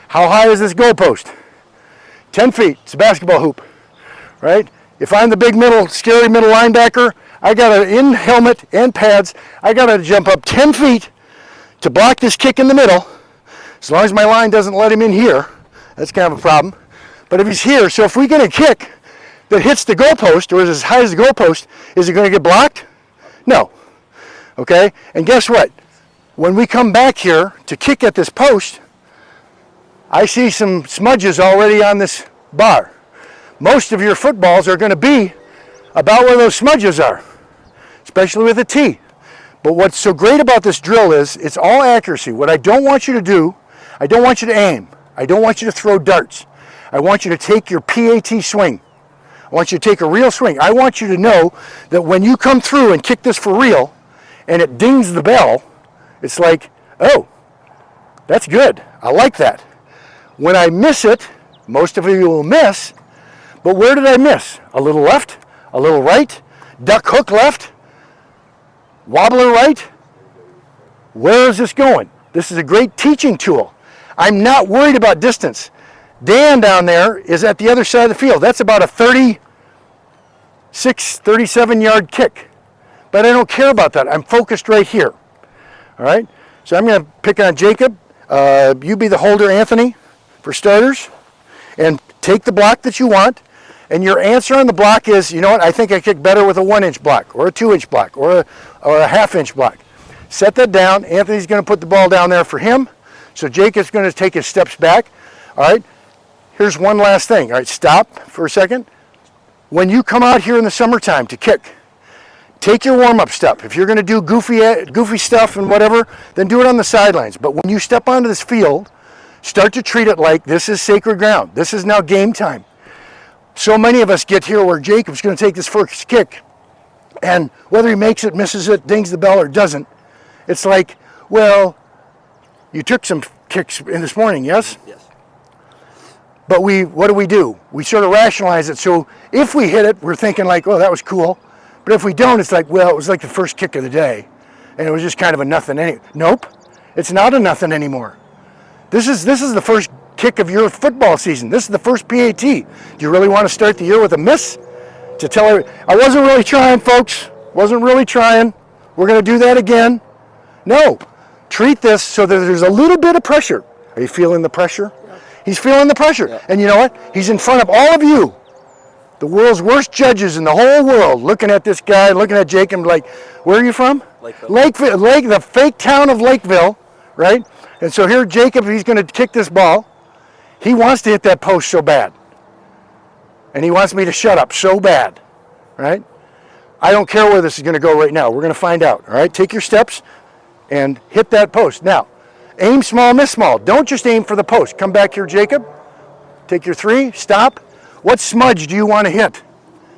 How high is this goalpost? 10 feet. It's a basketball hoop, right? If I'm the big scary middle linebacker, I got to, in helmet and pads, I got to jump up 10 feet to block this kick in the middle. As long as my line doesn't let him in here, that's kind of a problem. But if he's here, so if we get a kick that hits the goalpost or is as high as the goalpost, is it going to get blocked? No. Okay? And guess what? When we come back here to kick at this post, I see some smudges already on this bar. Most of your footballs are going to be about where those smudges are, especially with a tee. But what's so great about this drill is it's all accuracy. What I don't want you to do, I don't want you to aim. I don't want you to throw darts. I want you to take your PAT swing. I want you to take a real swing. I want you to know that when you come through and kick this for real and it dings the bell, it's like, oh, that's good. I like that. When I miss it, most of you will miss, but where did I miss? A little left, a little right, duck hook left, wobbler right. Where is this going? This is a great teaching tool. I'm not worried about distance. Dan down there is at the other side of the field. That's about a 36, 37 yard kick. But I don't care about that. I'm focused right here. All right? So I'm going to pick on Jacob. You be the holder, Anthony, for starters. And take the block that you want. And your answer on the block is, you know what, I think I kick better with a 1-inch block or a 2-inch block or a half-inch block. Set that down. Anthony's going to put the ball down there for him. So Jacob's going to take his steps back. All right? Here's one last thing. All right, stop for a second. When you come out here in the summertime to kick, take your warm-up step. If you're going to do goofy stuff and whatever, then do it on the sidelines. But when you step onto this field, start to treat it like this is sacred ground. This is now game time. So many of us get here where Jacob's going to take this first kick, and whether he makes it, misses it, dings the bell, or doesn't, it's like, well, you took some kicks in this morning, yes? Yes. But what do? We sort of rationalize it. So if we hit it, we're thinking like, oh, that was cool. But if we don't, it's like, well, it was like the first kick of the day. And it was just kind of a nothing. Nope, it's not a nothing anymore. This is the first kick of your football season. This is the first PAT. Do you really want to start the year with a miss? To tell her, I wasn't really trying, folks. Wasn't really trying. We're going to do that again. No, treat this so that there's a little bit of pressure. Are you feeling the pressure? He's feeling the pressure. Yeah. And you know what? He's in front of all of you, the world's worst judges in the whole world, looking at this guy, looking at Jacob like, where are you from? Lakeville. The fake town of Lakeville, right? And so here Jacob, he's going to kick this ball. He wants to hit that post so bad. And he wants me to shut up so bad, right? I don't care where this is going to go right now. We're going to find out, all right? Take your steps and hit that post. Now, aim small, miss small. Don't just aim for the post. Come back here, Jacob. Take your 3, stop. What smudge do you want to hit?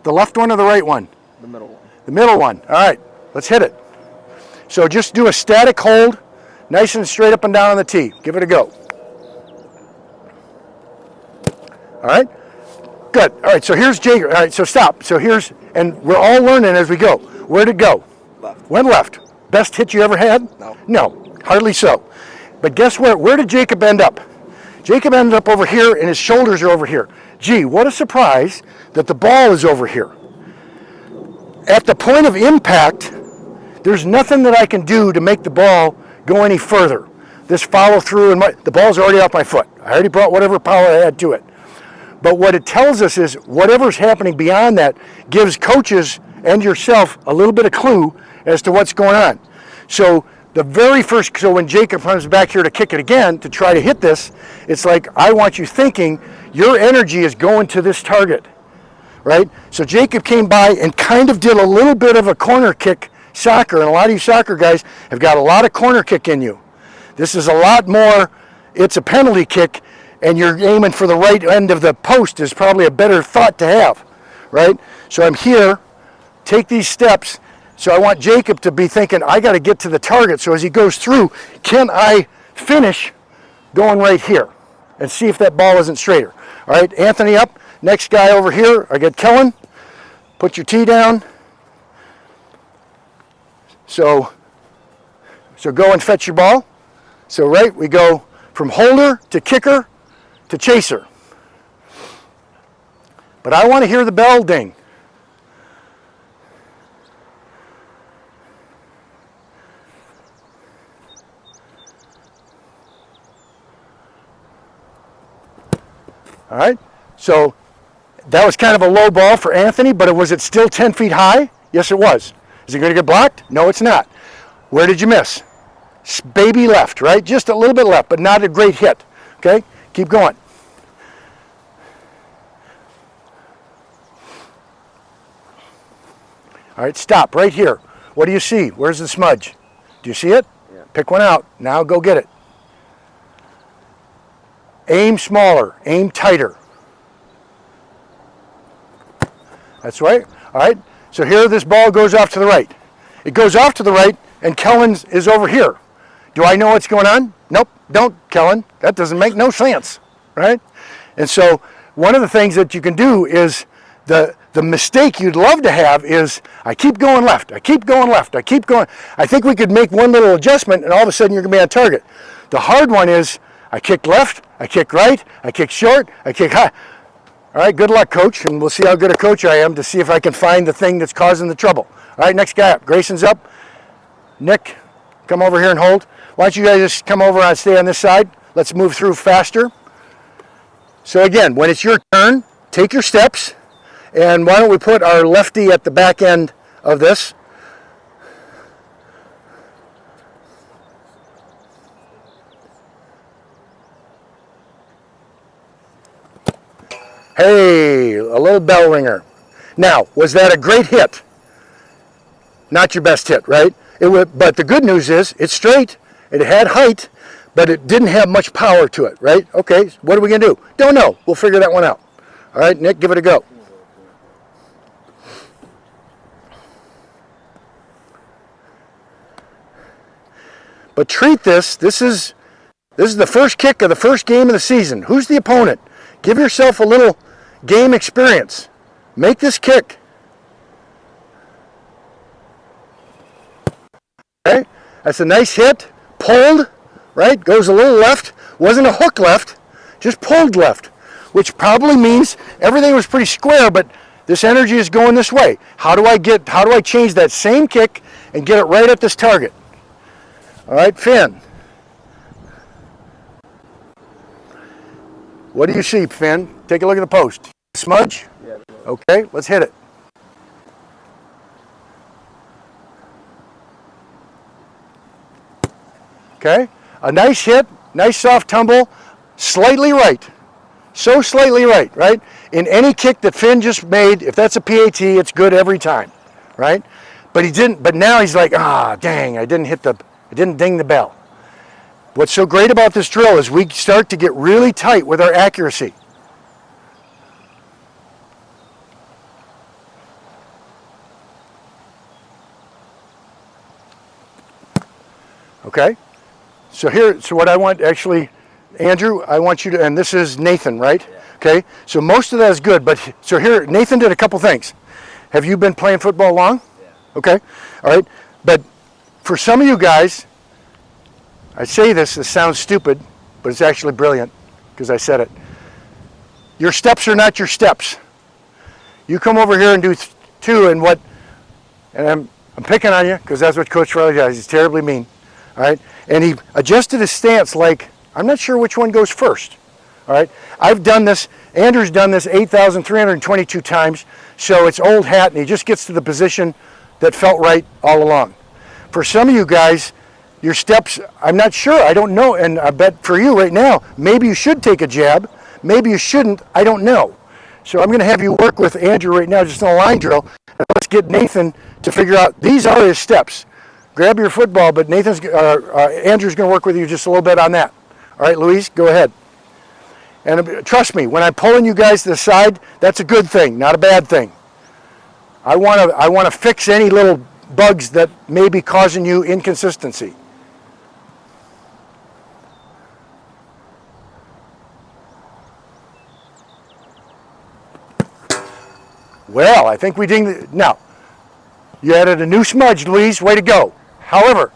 The left one or the right one? The middle one. The middle one. All right, let's hit it. So just do a static hold, nice and straight up and down on the tee. Give it a go. All right, good. All right, so here's Jacob. All right, so stop. So here's, and we're all learning as we go. Where'd it go? Left. Went left. Best hit you ever had? No. No, hardly so. But guess where? Where did Jacob end up? Jacob ended up over here and his shoulders are over here. Gee, what a surprise that the ball is over here. At the point of impact, there's nothing that I can do to make the ball go any further. This follow through, and the ball's already off my foot. I already brought whatever power I had to it. But what it tells us is whatever's happening beyond that gives coaches and yourself a little bit of clue as to what's going on. So the very first, so when Jacob comes back here to kick it again, to try to hit this, it's like, I want you thinking your energy is going to this target, right? So Jacob came by and kind of did a little bit of a corner kick soccer, and a lot of you soccer guys have got a lot of corner kick in you. This is a lot more, it's a penalty kick, and you're aiming for the right end of the post is probably a better thought to have, right? So I'm here, take these steps. So I want Jacob to be thinking, I got to get to the target. So as he goes through, can I finish going right here and see if that ball isn't straighter? All right, Anthony up. Next guy over here, I got Kellen. Put your tee down. So go and fetch your ball. So right, we go from holder to kicker to chase her. But I want to hear the bell ding. All right, so that was kind of a low ball for Anthony, but was it still 10 feet high? Yes, it was. Is it going to get blocked? No, it's not. Where did you miss? Baby left, right? Just a little bit left, but not a great hit. Okay, keep going. All right, stop right here. What do you see? Where's the smudge? Do you see it? Yeah. Pick one out. Now go get it. Aim smaller, aim tighter. That's right. All right, so here this ball goes off to the right. It goes off to the right, and Kellen's is over here. Do I know what's going on? Nope, don't, Kellen. That doesn't make no sense, right? And so one of the things that you can do is the mistake you'd love to have is, I keep going left, I keep going left, I keep going. I think we could make one little adjustment, and all of a sudden you're going to be on target. The hard one is, I kick left, I kick right, I kick short, I kick high. All right, good luck, coach, and we'll see how good a coach I am to see if I can find the thing that's causing the trouble. All right, next guy up. Grayson's up. Nick, come over here and hold. Why don't you guys just come over and stay on this side? Let's move through faster. So again, when it's your turn, take your steps, and why don't we put our lefty at the back end of this. Hey, a little bell ringer. Now, was that a great hit? Not your best hit, right? But the good news is, it's straight, it had height, but it didn't have much power to it, right? Okay, what are we gonna do? Don't know, we'll figure that one out. All right, Nick, give it a go. But treat this is the first kick of the first game of the season. Who's the opponent? Give yourself a little game experience. Make this kick. Okay, that's a nice hit. Pulled, right? Goes a little left. Wasn't a hook left, just pulled left, which probably means everything was pretty square, but this energy is going this way. How do I change that same kick and get it right at this target? All right, Finn. What do you see, Finn? Take a look at the post. Smudge? Yeah. Okay, let's hit it. Okay, a nice hit, nice soft tumble, slightly right. So slightly right, right? In any kick that Finn just made, if that's a PAT, it's good every time, right? But he didn't, but now he's like, dang, I didn't ding the bell. What's so great about this drill is we start to get really tight with our accuracy. Okay, so what I want, actually, Andrew, I want you to, and this is Nathan, right? Yeah. Okay, so most of that is good, but so here, Nathan did a couple things. Have you been playing football long? Yeah. Okay, all right, but for some of you guys, I say this sounds stupid, but it's actually brilliant because I said it. Your steps are not your steps. You come over here and do two, and I'm picking on you because that's what Coach Farley does. He's terribly mean, all right? And he adjusted his stance like, I'm not sure which one goes first, all right? I've done this, Andrew's done this 8,322 times, so it's old hat, and he just gets to the position that felt right all along. For some of you guys, your steps, I'm not sure, I don't know, and I bet for you right now, maybe you should take a jab, maybe you shouldn't, I don't know. So I'm going to have you work with Andrew right now, just on a line drill, and let's get Nathan to figure out, these are his steps. Grab your football, but Andrew's going to work with you just a little bit on that. All right, Louise, go ahead. And trust me, when I'm pulling you guys to the side, that's a good thing, not a bad thing. I want to fix any little bugs that may be causing you inconsistency. Well, I think we dinged. Now, you added a new smudge, Louise. Way to go. However,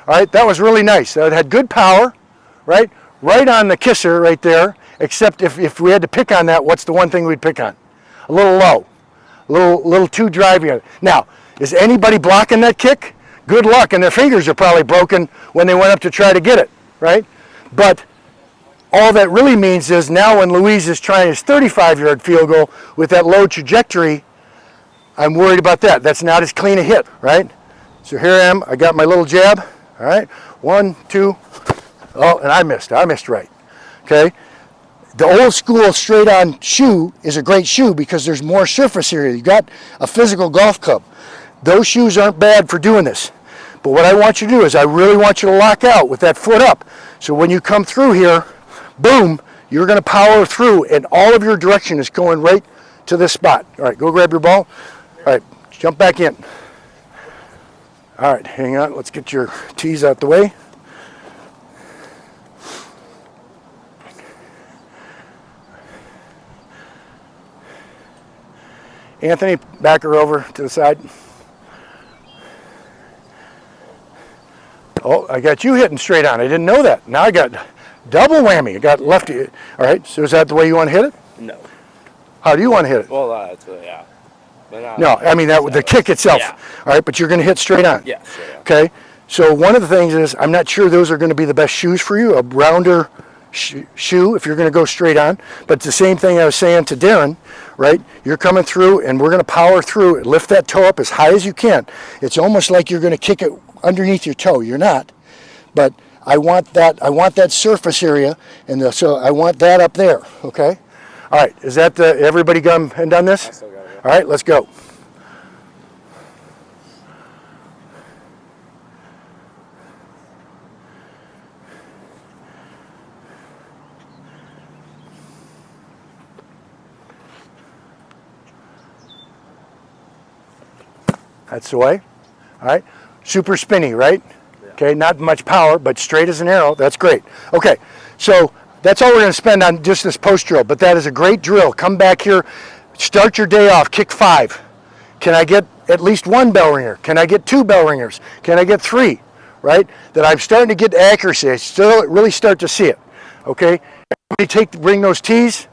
all right, that was really nice. That had good power, right? Right on the kisser right there. except if we had to pick on that, what's the one thing we'd pick on? A little low, a little too driving. Now, is anybody blocking that kick? Good luck, and their fingers are probably broken when they went up to try to get it, right? But all that really means is now when Luis is trying his 35-yard field goal with that low trajectory, I'm worried about that. That's not as clean a hit, right? So here I am. I got my little jab. All right, 1, 2. Oh, and I missed right. Okay. The old school straight-on shoe is a great shoe because there's more surface area. You got a physical golf club. Those shoes aren't bad for doing this. But what I want you to do is I really want you to lock out with that foot up. So when you come through here, boom, you're going to power through, and all of your direction is going right to this spot. All right, go grab your ball. All right, jump back in. All right, hang on. Let's get your tees out the way. Anthony, back her over to the side. Oh, I got you hitting straight on. I didn't know that. Now I got double whammy. I got lefty. All right, so is that the way you want to hit it? No. How do you want to hit it? Well, yeah. But no, I mean the kick itself. Yeah. All right, but you're going to hit straight on. Yeah, straight on. Okay, so one of the things is I'm not sure those are going to be the best shoes for you, a rounder shoe if you're going to go straight on. But it's the same thing I was saying to Darren, right? You're coming through and we're going to power through, lift that toe up as high as you can. It's almost like you're going to kick it underneath your toe. You're not, but I want that surface area, and so I want that up there, okay? All right, is that everybody gone and done this? I still got it. All right, let's go. That's the way. All right, super spinny, right? Yeah. Okay, not much power, but straight as an arrow. That's great. Okay, so that's all we're going to spend on just this post drill, but that is a great drill. Come back here, start your day off, kick 5. Can I get at least 1 bell ringer? Can I get 2 bell ringers? Can I get 3, right? That I'm starting to get accuracy. I still really start to see it, okay? Bring those tees.